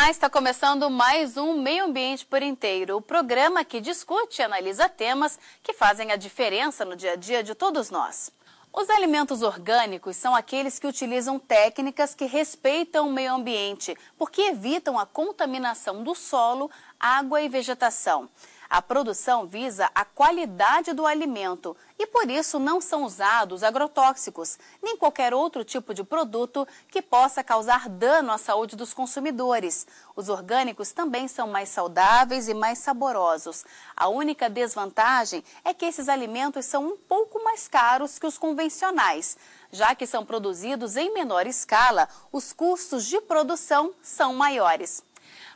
Olá, está começando mais um Meio Ambiente por Inteiro, o programa que discute e analisa temas que fazem a diferença no dia a dia de todos nós. Os alimentos orgânicos são aqueles que utilizam técnicas que respeitam o meio ambiente, porque evitam a contaminação do solo, água e vegetação. A produção visa a qualidade do alimento e, por isso, não são usados agrotóxicos, nem qualquer outro tipo de produto que possa causar dano à saúde dos consumidores. Os orgânicos também são mais saudáveis e mais saborosos. A única desvantagem é que esses alimentos são um pouco mais caros que os convencionais. Já que são produzidos em menor escala, os custos de produção são maiores.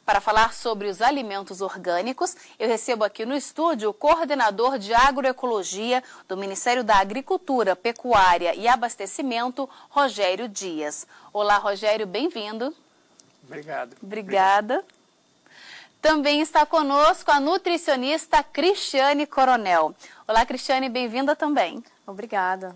Para falar sobre os alimentos orgânicos, eu recebo aqui no estúdio o coordenador de agroecologia do Ministério da Agricultura, Pecuária e Abastecimento, Rogério Dias. Olá, Rogério, bem-vindo. Obrigado. Obrigada. Também está conosco a nutricionista Cristiane Coronel. Olá, Cristiane, bem-vinda também. Obrigada.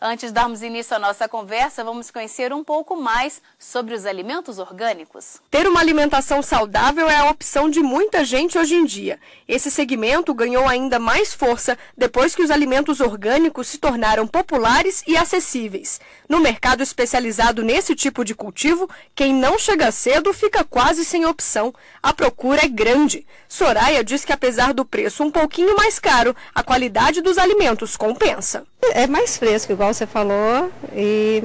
Antes de darmos início à nossa conversa, vamos conhecer um pouco mais sobre os alimentos orgânicos. Ter uma alimentação saudável é a opção de muita gente hoje em dia. Esse segmento ganhou ainda mais força depois que os alimentos orgânicos se tornaram populares e acessíveis. No mercado especializado nesse tipo de cultivo, quem não chega cedo fica quase sem opção. A procura é grande. Soraya diz que apesar do preço um pouquinho mais caro, a qualidade dos alimentos compensa. É mais fresco, igual você falou, e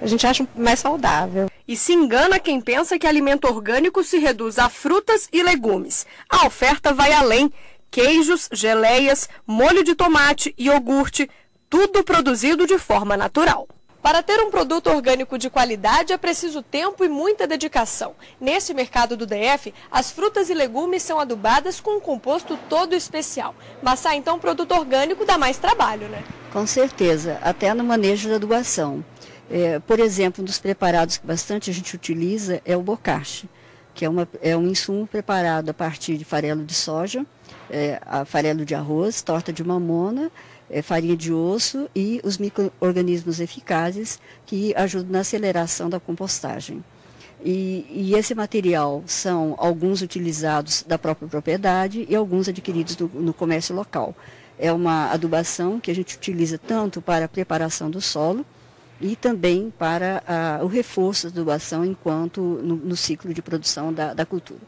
a gente acha mais saudável. E se engana quem pensa que alimento orgânico se reduz a frutas e legumes. A oferta vai além. Queijos, geleias, molho de tomate, iogurte, tudo produzido de forma natural. Para ter um produto orgânico de qualidade é preciso tempo e muita dedicação. Nesse mercado do DF, as frutas e legumes são adubadas com um composto todo especial. Massar então um produto orgânico dá mais trabalho, né? Com certeza, até no manejo da adubação. Por exemplo, um dos preparados que bastante a gente utiliza é o bocashi, que é um insumo preparado a partir de farelo de soja, farelo de arroz, torta de mamona, farinha de osso e os micro-organismos eficazes que ajudam na aceleração da compostagem. E esse material são alguns utilizados da própria propriedade e alguns adquiridos no comércio local. É uma adubação que a gente utiliza tanto para a preparação do solo e também para o reforço da adubação enquanto no ciclo de produção da cultura.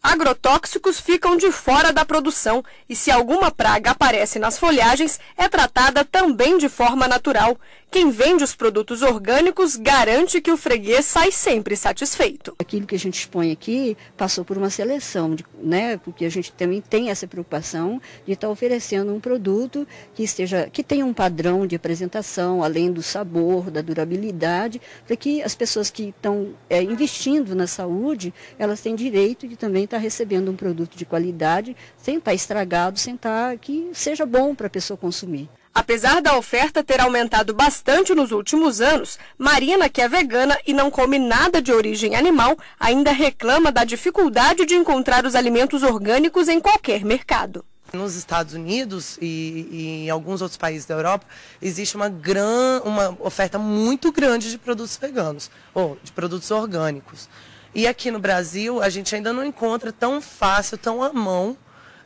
Agrotóxicos ficam de fora da produção e se alguma praga aparece nas folhagens, é tratada também de forma natural. Quem vende os produtos orgânicos garante que o freguês sai sempre satisfeito. Aquilo que a gente expõe aqui passou por uma seleção, né? Porque a gente também tem essa preocupação de estar oferecendo um produto que tenha um padrão de apresentação, além do sabor, da durabilidade, para que as pessoas que estão investindo na saúde, elas têm direito de também estar recebendo um produto de qualidade, sem estar estragado, sem estar que seja bom para a pessoa consumir. Apesar da oferta ter aumentado bastante nos últimos anos, Marina, que é vegana e não come nada de origem animal, ainda reclama da dificuldade de encontrar os alimentos orgânicos em qualquer mercado. Nos Estados Unidos e em alguns outros países da Europa, existe uma oferta muito grande de produtos veganos, ou de produtos orgânicos. E aqui no Brasil, a gente ainda não encontra tão fácil, tão à mão,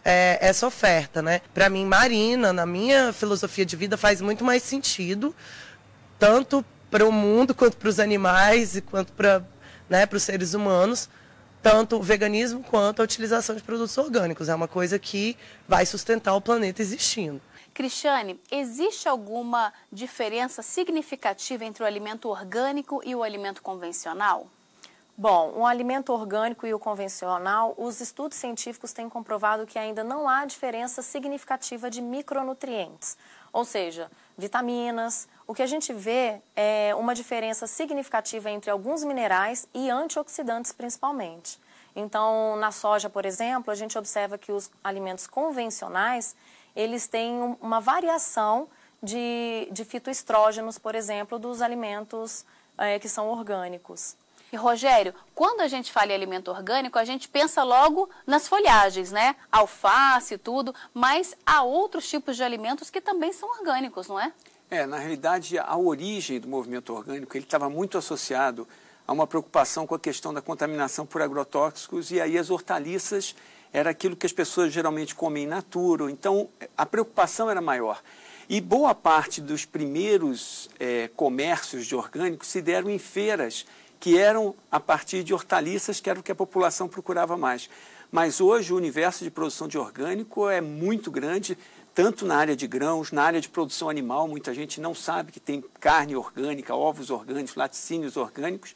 essa oferta, né? Para mim, Marina, na minha filosofia de vida, faz muito mais sentido, tanto para o mundo, quanto para os animais, e quanto para os seres humanos, tanto o veganismo quanto a utilização de produtos orgânicos. É uma coisa que vai sustentar o planeta existindo. Cristiane, existe alguma diferença significativa entre o alimento orgânico e o alimento convencional? Bom, o alimento orgânico e o convencional, os estudos científicos têm comprovado que ainda não há diferença significativa de micronutrientes, ou seja, vitaminas. O que a gente vê é uma diferença significativa entre alguns minerais e antioxidantes principalmente. Então, na soja, por exemplo, a gente observa que os alimentos convencionais, eles têm uma variação de fitoestrógenos, por exemplo, dos alimentos que são orgânicos. E, Rogério, quando a gente fala em alimento orgânico, a gente pensa logo nas folhagens, né? Alface e tudo, mas há outros tipos de alimentos que também são orgânicos, não é? Na realidade, a origem do movimento orgânico, ele estava muito associado há uma preocupação com a questão da contaminação por agrotóxicos, e aí as hortaliças era aquilo que as pessoas geralmente comem in natura, então a preocupação era maior. E boa parte dos primeiros comércios de orgânicos se deram em feiras, que eram a partir de hortaliças, que era o que a população procurava mais. Mas hoje o universo de produção de orgânico é muito grande, tanto na área de grãos, na área de produção animal. Muita gente não sabe que tem carne orgânica, ovos orgânicos, laticínios orgânicos.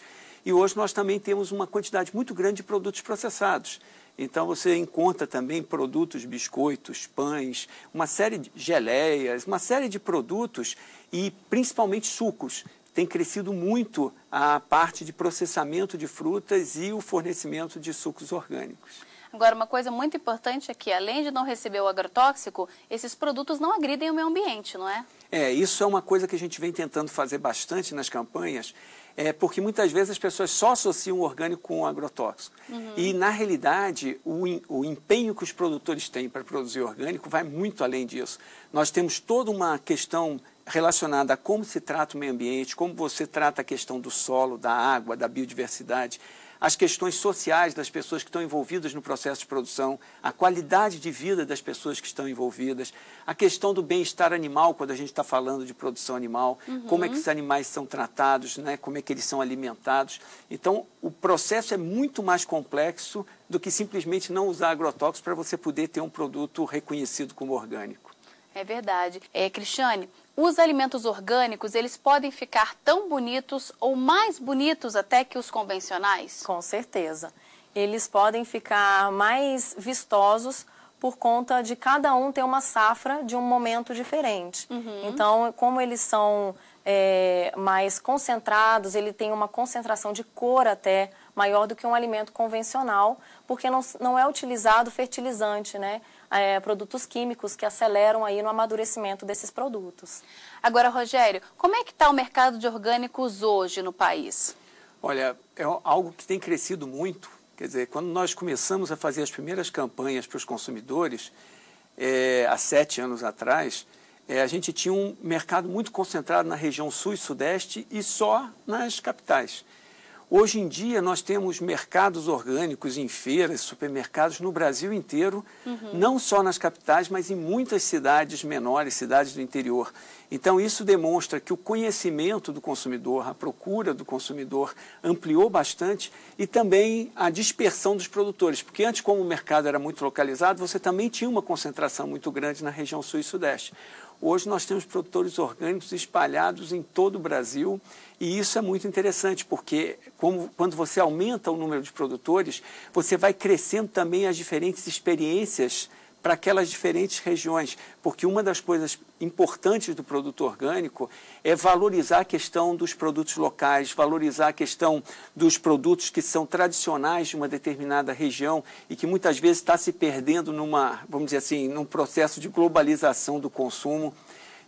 E hoje nós também temos uma quantidade muito grande de produtos processados. Então você encontra também produtos, biscoitos, pães, uma série de geleias, uma série de produtos e principalmente sucos. Tem crescido muito a parte de processamento de frutas e o fornecimento de sucos orgânicos. Agora, uma coisa muito importante é que, além de não receber o agrotóxico, esses produtos não agridem o meio ambiente, não é? Isso é uma coisa que a gente vem tentando fazer bastante nas campanhas, porque muitas vezes as pessoas só associam o orgânico com o agrotóxico. E, na realidade, o empenho que os produtores têm para produzir orgânico vai muito além disso. Nós temos toda uma questão relacionada a como se trata o meio ambiente, como você trata a questão do solo, da água, da biodiversidade, as questões sociais das pessoas que estão envolvidas no processo de produção, a qualidade de vida das pessoas que estão envolvidas, a questão do bem-estar animal, quando a gente está falando de produção animal, como é que esses animais são tratados, né? Como é que eles são alimentados. Então, o processo é muito mais complexo do que simplesmente não usar agrotóxicos para você poder ter um produto reconhecido como orgânico. É verdade. Cristiane, os alimentos orgânicos, eles podem ficar tão bonitos ou mais bonitos até que os convencionais? Com certeza. Eles podem ficar mais vistosos por conta de cada um ter uma safra de um momento diferente. Então, como eles são mais concentrados, ele tem uma concentração de cor até maior do que um alimento convencional, porque não é utilizado fertilizante, né? Produtos químicos que aceleram aí no amadurecimento desses produtos. Agora, Rogério, como é que está o mercado de orgânicos hoje no país? Olha, é algo que tem crescido muito. Quer dizer, quando nós começamos a fazer as primeiras campanhas para os consumidores, há 7 anos atrás, a gente tinha um mercado muito concentrado na região sul e sudeste e só nas capitais. Hoje em dia, nós temos mercados orgânicos em feiras, supermercados no Brasil inteiro, não só nas capitais, mas em muitas cidades menores, cidades do interior. Então, isso demonstra que o conhecimento do consumidor, a procura do consumidor ampliou bastante e também a dispersão dos produtores, porque antes, como o mercado era muito localizado, você também tinha uma concentração muito grande na região sul e sudeste. Hoje nós temos produtores orgânicos espalhados em todo o Brasil e isso é muito interessante, porque quando você aumenta o número de produtores, você vai crescendo também as diferentes experiências para aquelas diferentes regiões, porque uma das coisas importantes do produto orgânico é valorizar a questão dos produtos locais, valorizar a questão dos produtos que são tradicionais de uma determinada região e que muitas vezes está se perdendo vamos dizer assim, num processo de globalização do consumo.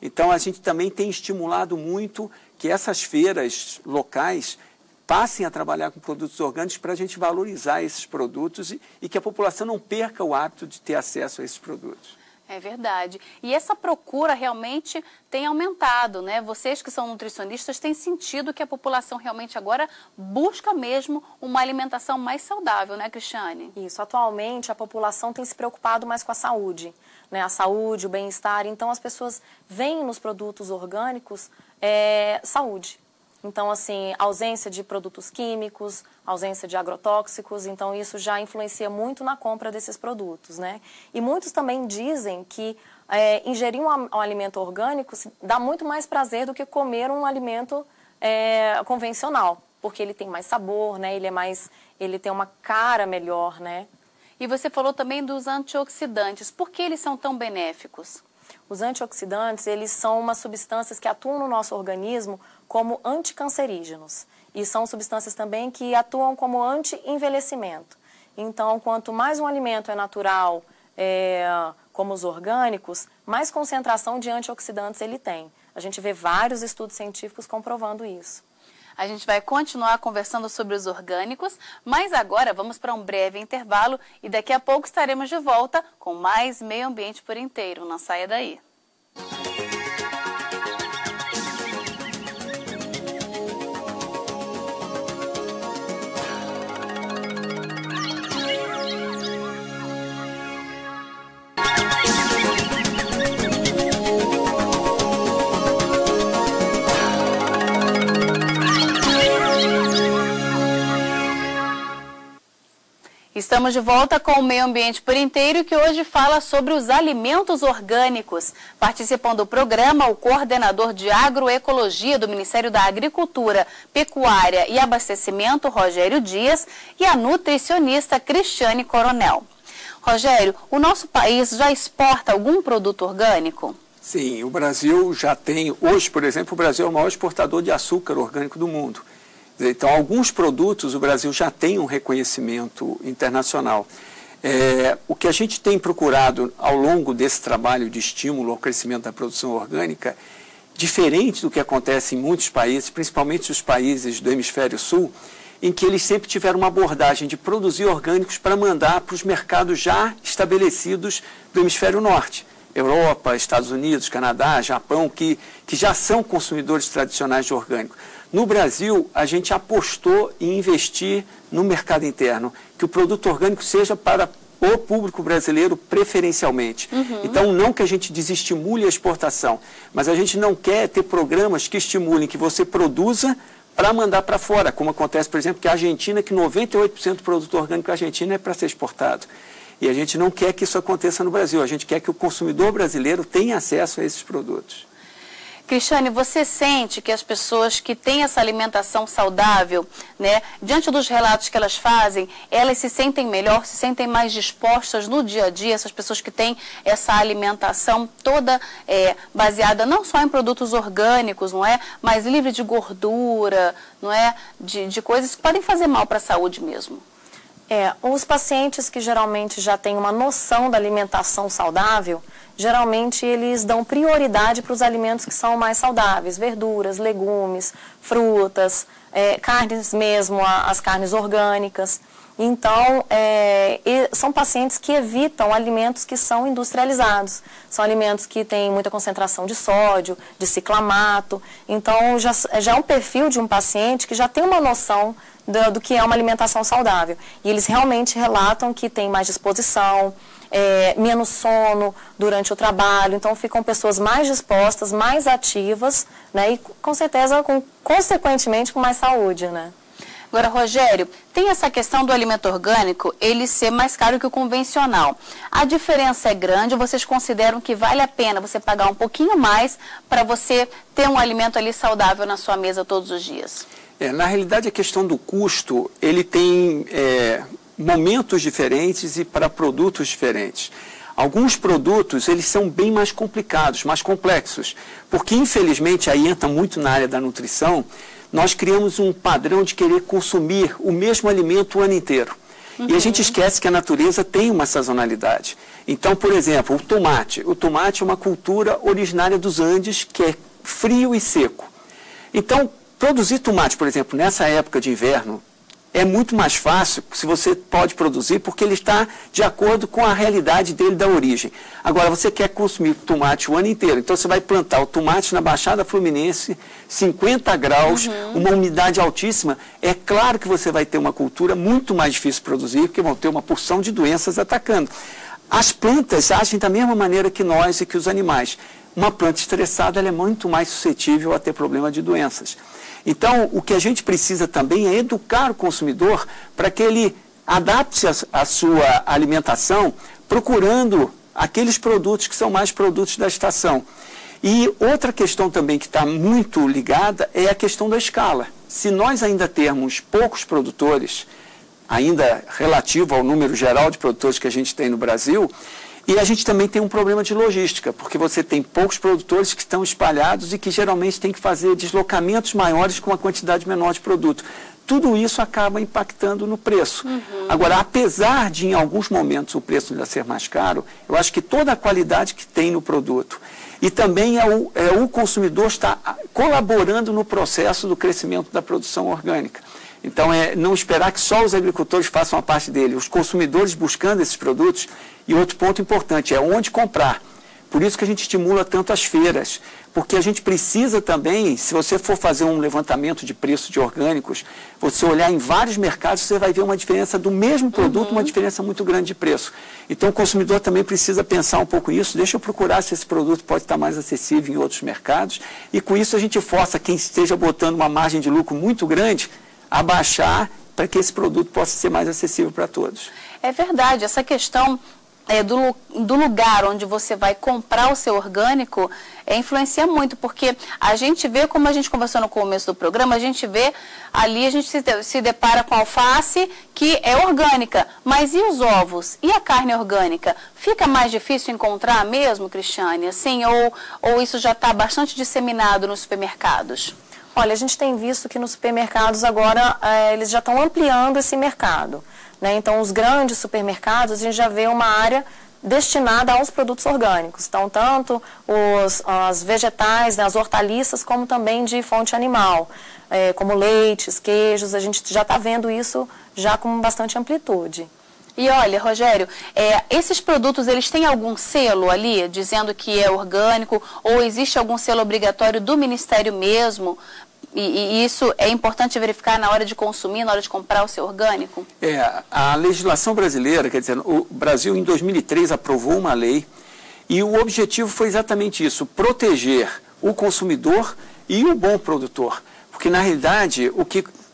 Então, a gente também tem estimulado muito que essas feiras locais passem a trabalhar com produtos orgânicos para a gente valorizar esses produtos e que a população não perca o hábito de ter acesso a esses produtos. É verdade. E essa procura realmente tem aumentado, né? Vocês que são nutricionistas têm sentido que a população realmente agora busca mesmo uma alimentação mais saudável, né, Cristiane? Isso. Atualmente, a população tem se preocupado mais com a saúde, né? A saúde, o bem-estar. Então, as pessoas veem nos produtos orgânicos saúde. Então, assim, ausência de produtos químicos, ausência de agrotóxicos, então isso já influencia muito na compra desses produtos, né? E muitos também dizem que ingerir um alimento orgânico dá muito mais prazer do que comer um alimento convencional, porque ele tem mais sabor, né? Ele tem uma cara melhor, né? E você falou também dos antioxidantes. Por que eles são tão benéficos? Os antioxidantes, eles são umas substâncias que atuam no nosso organismo como anticancerígenos. E são substâncias também que atuam como anti-envelhecimento. Então, quanto mais um alimento é natural, como os orgânicos, mais concentração de antioxidantes ele tem. A gente vê vários estudos científicos comprovando isso. A gente vai continuar conversando sobre os orgânicos, mas agora vamos para um breve intervalo e daqui a pouco estaremos de volta com mais Meio Ambiente por Inteiro. Não saia daí. Estamos de volta com o Meio Ambiente por Inteiro, que hoje fala sobre os alimentos orgânicos. Participam do programa o coordenador de agroecologia do Ministério da Agricultura, Pecuária e Abastecimento, Rogério Dias, e a nutricionista Cristiane Coronel. Rogério, o nosso país já exporta algum produto orgânico? Sim, o Brasil já tem, hoje, por exemplo, o Brasil é o maior exportador de açúcar orgânico do mundo. Então, alguns produtos o Brasil já tem um reconhecimento internacional. O que a gente tem procurado ao longo desse trabalho de estímulo ao crescimento da produção orgânica, diferente do que acontece em muitos países, principalmente os países do hemisfério sul, em que eles sempre tiveram uma abordagem de produzir orgânicos para mandar para os mercados já estabelecidos do hemisfério norte. Europa, Estados Unidos, Canadá, Japão, que já são consumidores tradicionais de orgânico. No Brasil, a gente apostou em investir no mercado interno, que o produto orgânico seja para o público brasileiro preferencialmente. Então, não que a gente desestimule a exportação, mas a gente não quer ter programas que estimulem que você produza para mandar para fora, como acontece, por exemplo, que a Argentina, que 98% do produto orgânico da Argentina é para ser exportado. E a gente não quer que isso aconteça no Brasil, a gente quer que o consumidor brasileiro tenha acesso a esses produtos. Cristiane, você sente que as pessoas que têm essa alimentação saudável, né, diante dos relatos que elas fazem, elas se sentem melhor, se sentem mais dispostas no dia a dia, essas pessoas que têm essa alimentação toda baseada não só em produtos orgânicos, não é, mas livre de gordura, não é, de coisas que podem fazer mal para a saúde mesmo? Os pacientes que geralmente já têm uma noção da alimentação saudável, geralmente eles dão prioridade para os alimentos que são mais saudáveis, verduras, legumes, frutas, carnes mesmo, as carnes orgânicas. Então, são pacientes que evitam alimentos que são industrializados. São alimentos que têm muita concentração de sódio, de ciclamato. Então, já é um perfil de um paciente que já tem uma noção do que é uma alimentação saudável. E eles realmente relatam que tem mais disposição, menos sono durante o trabalho, então ficam pessoas mais dispostas, mais ativas, né, e com certeza, consequentemente, com mais saúde, né? Agora, Rogério, tem essa questão do alimento orgânico, ele ser mais caro que o convencional. A diferença é grande, vocês consideram que vale a pena você pagar um pouquinho mais para você ter um alimento ali saudável na sua mesa todos os dias? Na realidade, a questão do custo, ele tem momentos diferentes e para produtos diferentes. Alguns produtos, eles são bem mais complicados, mais complexos, porque infelizmente, aí entra muito na área da nutrição, nós criamos um padrão de querer consumir o mesmo alimento o ano inteiro. E a gente esquece que a natureza tem uma sazonalidade. Então, por exemplo, o tomate. O tomate é uma cultura originária dos Andes, que é frio e seco. Então, produzir tomate, por exemplo, nessa época de inverno, é muito mais fácil se você pode produzir, porque ele está de acordo com a realidade dele da origem. Agora, você quer consumir tomate o ano inteiro, então você vai plantar o tomate na Baixada Fluminense, 50 graus, uma umidade altíssima. É claro que você vai ter uma cultura muito mais difícil de produzir, porque vão ter uma porção de doenças atacando. As plantas agem da mesma maneira que nós e que os animais. Uma planta estressada ela é muito mais suscetível a ter problema de doenças. Então, o que a gente precisa também é educar o consumidor para que ele adapte a sua alimentação procurando aqueles produtos que são mais produtos da estação. E outra questão também que está muito ligada é a questão da escala. Se nós ainda termos poucos produtores, ainda relativo ao número geral de produtores que a gente tem no Brasil, e a gente também tem um problema de logística, porque você tem poucos produtores que estão espalhados e que geralmente tem que fazer deslocamentos maiores com uma quantidade menor de produto. Tudo isso acaba impactando no preço. Agora, apesar de em alguns momentos o preço ainda ser mais caro, eu acho que toda a qualidade que tem no produto e também o consumidor está colaborando no processo do crescimento da produção orgânica. Então, não esperar que só os agricultores façam a parte dele, os consumidores buscando esses produtos. E outro ponto importante é onde comprar. Por isso que a gente estimula tanto as feiras, porque a gente precisa também, se você for fazer um levantamento de preço de orgânicos, você olhar em vários mercados, você vai ver uma diferença do mesmo produto, uma diferença muito grande de preço. Então, o consumidor também precisa pensar um pouco nisso, deixa eu procurar se esse produto pode estar mais acessível em outros mercados, e com isso a gente força quem esteja botando uma margem de lucro muito grande a baixar para que esse produto possa ser mais acessível para todos. É verdade, essa questão do lugar onde você vai comprar o seu orgânico influencia muito, porque a gente vê, como a gente conversou no começo do programa, a gente vê ali, a gente se depara com a alface, que é orgânica, mas e os ovos? E a carne orgânica? Fica mais difícil encontrar mesmo, Cristiane, assim, ou isso já está bastante disseminado nos supermercados? Olha, a gente tem visto que nos supermercados agora eles já estão ampliando esse mercado, né? Então, os grandes supermercados, a gente já vê uma área destinada aos produtos orgânicos. Então, tanto os vegetais, né, as hortaliças, como também de fonte animal, como leites, queijos, a gente já está vendo isso já com bastante amplitude. E olha, Rogério, esses produtos, eles têm algum selo ali, dizendo que é orgânico, ou existe algum selo obrigatório do Ministério mesmo? E isso é importante verificar na hora de consumir, na hora de comprar o seu orgânico? A legislação brasileira, quer dizer, o Brasil em 2003 aprovou uma lei e o objetivo foi exatamente isso, proteger o consumidor e o bom produtor. Porque, na realidade,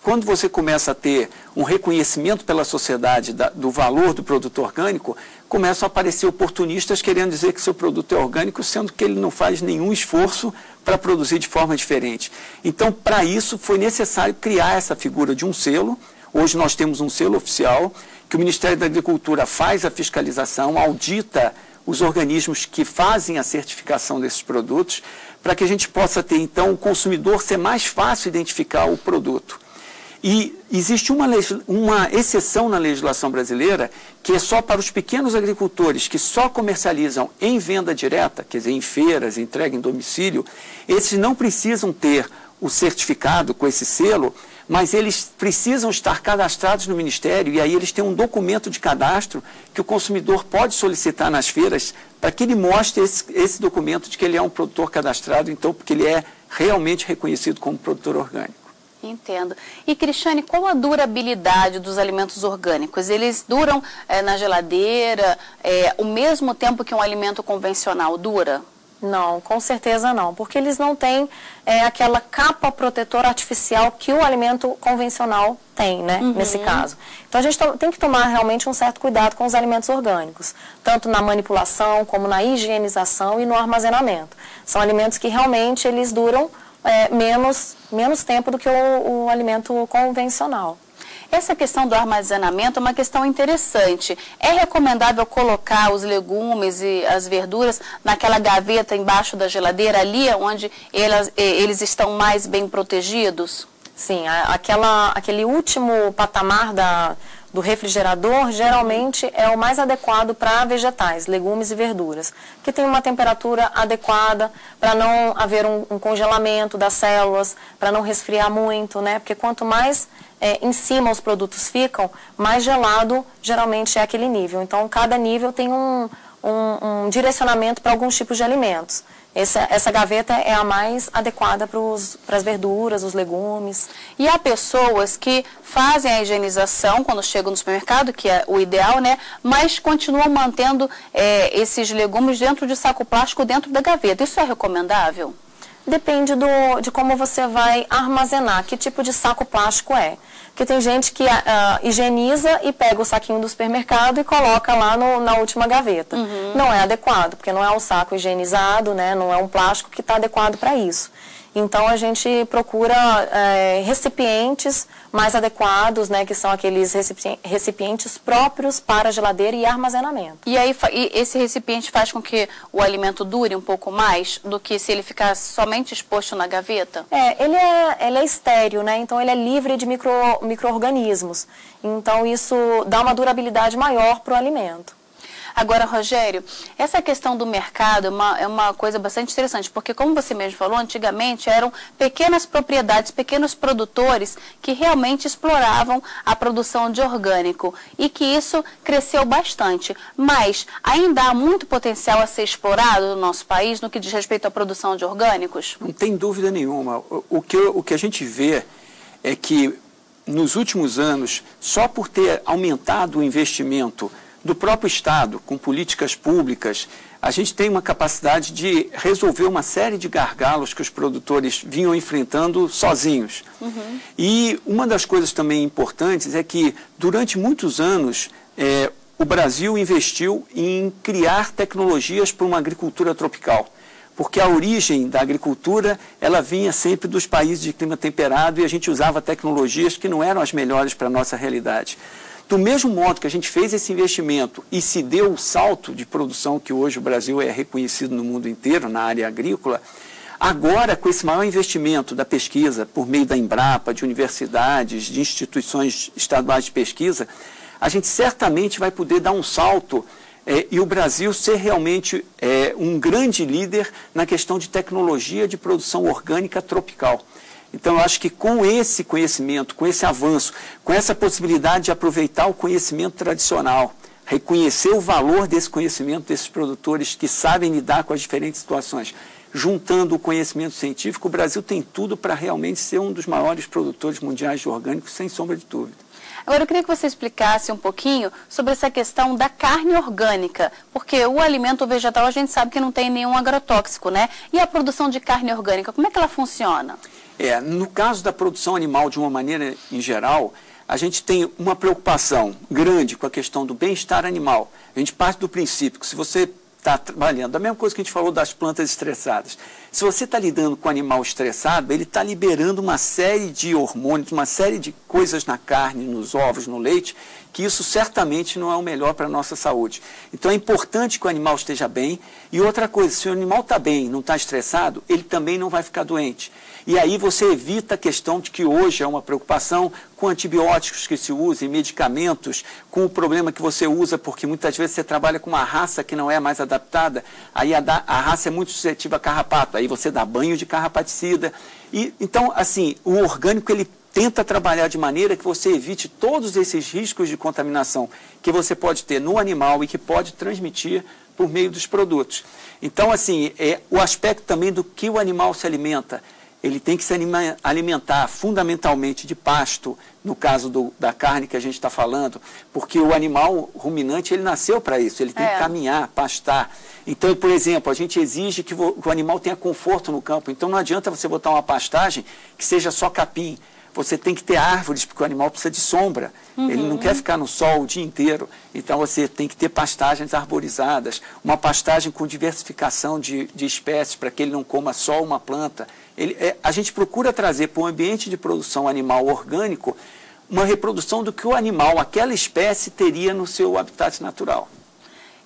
quando você começa a ter um reconhecimento pela sociedade do valor do produto orgânico, começam a aparecer oportunistas querendo dizer que seu produto é orgânico, sendo que ele não faz nenhum esforço para produzir de forma diferente. Então, para isso, foi necessário criar essa figura de um selo. Hoje nós temos um selo oficial, que o Ministério da Agricultura faz a fiscalização, audita os organismos que fazem a certificação desses produtos, para que a gente possa ter, então, o consumidor ser mais fácil identificar o produto. E existe uma exceção na legislação brasileira, que é só para os pequenos agricultores que só comercializam em venda direta, quer dizer, em feiras, entrega em domicílio. Esses não precisam ter o certificado com esse selo, mas eles precisam estar cadastrados no Ministério, e aí eles têm um documento de cadastro que o consumidor pode solicitar nas feiras para que ele mostre esse documento de que ele é um produtor cadastrado, então, porque ele é realmente reconhecido como produtor orgânico. Entendo. E, Cristiane, qual a durabilidade dos alimentos orgânicos? Eles duram na geladeira o mesmo tempo que um alimento convencional dura? Não, com certeza não, porque eles não têm aquela capa protetora artificial que o alimento convencional tem, né, nesse caso. Então, a gente tem que tomar realmente um certo cuidado com os alimentos orgânicos, tanto na manipulação, como na higienização e no armazenamento. São alimentos que realmente eles duram menos tempo do que o alimento convencional. Essa questão do armazenamento é uma questão interessante. É recomendável colocar os legumes e as verduras naquela gaveta embaixo da geladeira, ali onde eles estão mais bem protegidos? Sim, aquele último patamar do refrigerador geralmente é o mais adequado para vegetais, legumes e verduras, que tem uma temperatura adequada para não haver um congelamento das células, para não resfriar muito, né? Porque quanto mais em cima os produtos ficam, mais gelado geralmente é aquele nível. Então, cada nível tem um direcionamento para alguns tipos de alimentos. Essa gaveta é a mais adequada para as verduras, os legumes. E há pessoas que fazem a higienização quando chegam no supermercado, que é o ideal, né? Mas continuam mantendo esses legumes dentro de saco plástico dentro da gaveta. Isso é recomendável? Depende de como você vai armazenar, que tipo de saco plástico é. Porque tem gente que higieniza e pega o saquinho do supermercado e coloca lá na última gaveta. Não é adequado, porque não é um saco higienizado, né? Não é um plástico que está adequado para isso. Então, a gente procura recipientes mais adequados, né, que são aqueles recipientes próprios para geladeira e armazenamento. E aí, esse recipiente faz com que o alimento dure um pouco mais do que se ele ficar somente exposto na gaveta? Ele é estéril, né, então ele é livre de micro-organismos. Então, isso dá uma durabilidade maior para o alimento. Agora, Rogério, essa questão do mercado é uma coisa bastante interessante, porque, como você mesmo falou, antigamente eram pequenas propriedades, pequenos produtores que realmente exploravam a produção de orgânico e que isso cresceu bastante. Mas ainda há muito potencial a ser explorado no nosso país no que diz respeito à produção de orgânicos? Não tem dúvida nenhuma. O que a gente vê é que, nos últimos anos, só por ter aumentado o investimento do próprio Estado, com políticas públicas, a gente tem uma capacidade de resolver uma série de gargalos que os produtores vinham enfrentando sozinhos. E uma das coisas também importantes é que, durante muitos anos, o Brasil investiu em criar tecnologias para uma agricultura tropical, porque a origem da agricultura, ela vinha sempre dos países de clima temperado e a gente usava tecnologias que não eram as melhores para a nossa realidade. Do mesmo modo que a gente fez esse investimento e se deu o salto de produção que hoje o Brasil é reconhecido no mundo inteiro, na área agrícola, agora, com esse maior investimento da pesquisa, por meio da Embrapa, de universidades, de instituições estaduais de pesquisa, a gente certamente vai poder dar um salto e o Brasil ser realmente um grande líder na questão de tecnologia de produção orgânica tropical. Então, eu acho que com esse conhecimento, com esse avanço, com essa possibilidade de aproveitar o conhecimento tradicional, reconhecer o valor desse conhecimento desses produtores que sabem lidar com as diferentes situações, juntando o conhecimento científico, o Brasil tem tudo para realmente ser um dos maiores produtores mundiais de orgânicos, sem sombra de dúvida. Agora, eu queria que você explicasse um pouquinho sobre essa questão da carne orgânica, porque o alimento vegetal a gente sabe que não tem nenhum agrotóxico, né? E a produção de carne orgânica, como é que ela funciona? No caso da produção animal, de uma maneira em geral, a gente tem uma preocupação grande com a questão do bem-estar animal. A gente parte do princípio que se você está trabalhando, a mesma coisa que a gente falou das plantas estressadas, se você está lidando com o animal estressado, ele está liberando uma série de hormônios, uma série de coisas na carne, nos ovos, no leite, que isso certamente não é o melhor para a nossa saúde. Então é importante que o animal esteja bem. E outra coisa, se o animal está bem, não está estressado, ele também não vai ficar doente. E aí você evita a questão de que hoje é uma preocupação com antibióticos que se usam, medicamentos, com o problema que você usa, porque muitas vezes você trabalha com uma raça que não é mais adaptada, aí a raça é muito suscetível a carrapato, aí você dá banho de carrapaticida. Então, assim, o orgânico, ele tenta trabalhar de maneira que você evite todos esses riscos de contaminação que você pode ter no animal e que pode transmitir por meio dos produtos. Então, assim, o aspecto também do que o animal se alimenta. Ele tem que se alimentar fundamentalmente de pasto, no caso da carne que a gente está falando, porque o animal ruminante, ele nasceu para isso, ele tem que caminhar, pastar. Então, por exemplo, a gente exige que o animal tenha conforto no campo, então não adianta você botar uma pastagem que seja só capim. Você tem que ter árvores, porque o animal precisa de sombra. Ele não quer ficar no sol o dia inteiro. Então, você tem que ter pastagens arborizadas, uma pastagem com diversificação de espécies, para que ele não coma só uma planta. A gente procura trazer para o ambiente de produção animal orgânico uma reprodução do que o animal, aquela espécie, teria no seu habitat natural.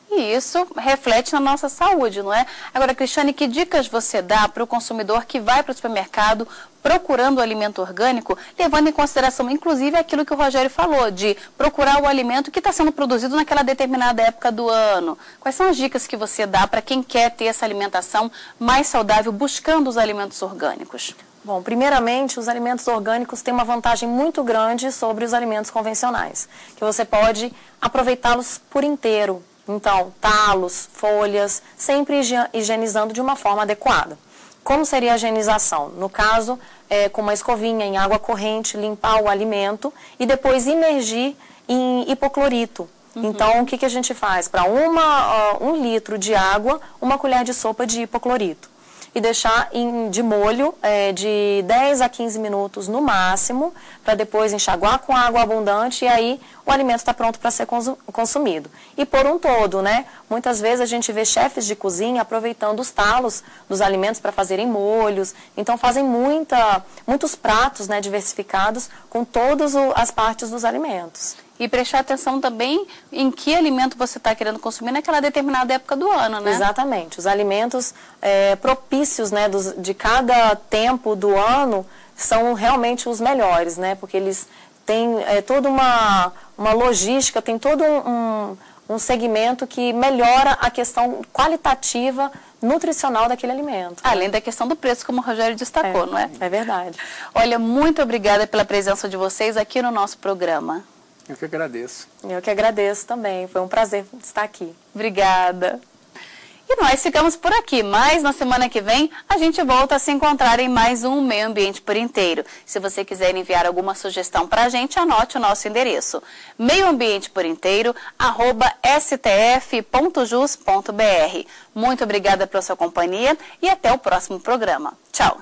E isso reflete na nossa saúde, não é? Agora, Cristiane, que dicas você dá para o consumidor que vai para o supermercado procurando o alimento orgânico, levando em consideração, inclusive, aquilo que o Rogério falou, de procurar o alimento que está sendo produzido naquela determinada época do ano? Quais são as dicas que você dá para quem quer ter essa alimentação mais saudável, buscando os alimentos orgânicos? Bom, primeiramente, os alimentos orgânicos têm uma vantagem muito grande sobre os alimentos convencionais, que você pode aproveitá-los por inteiro. Então, talos, folhas, sempre higienizando de uma forma adequada. Como seria a higienização? No caso, com uma escovinha em água corrente, limpar o alimento e depois imergir em hipoclorito. Então, o que a gente faz? Para 1 litro de água, 1 colher de sopa de hipoclorito. E deixar de molho de 10 a 15 minutos no máximo, para depois enxaguar com água abundante e aí o alimento está pronto para ser consumido. E por um todo, né? Muitas vezes a gente vê chefes de cozinha aproveitando os talos dos alimentos para fazerem molhos, então fazem muitos pratos, né, diversificados com todas as partes dos alimentos. E prestar atenção também em que alimento você está querendo consumir naquela determinada época do ano, né? Exatamente. Os alimentos propícios, né, de cada tempo do ano são realmente os melhores, né? Porque eles têm toda uma logística, tem todo um segmento que melhora a questão qualitativa, nutricional daquele alimento. Além da questão do preço, como o Rogério destacou, não é? É verdade. Olha, muito obrigada pela presença de vocês aqui no nosso programa. Eu que agradeço. Eu que agradeço também. Foi um prazer estar aqui. Obrigada. E nós ficamos por aqui, mas na semana que vem a gente volta a se encontrar em mais um Meio Ambiente por Inteiro. Se você quiser enviar alguma sugestão para a gente, anote o nosso endereço: meioambienteporinteiro@stf.jus.br. Muito obrigada pela sua companhia e até o próximo programa. Tchau!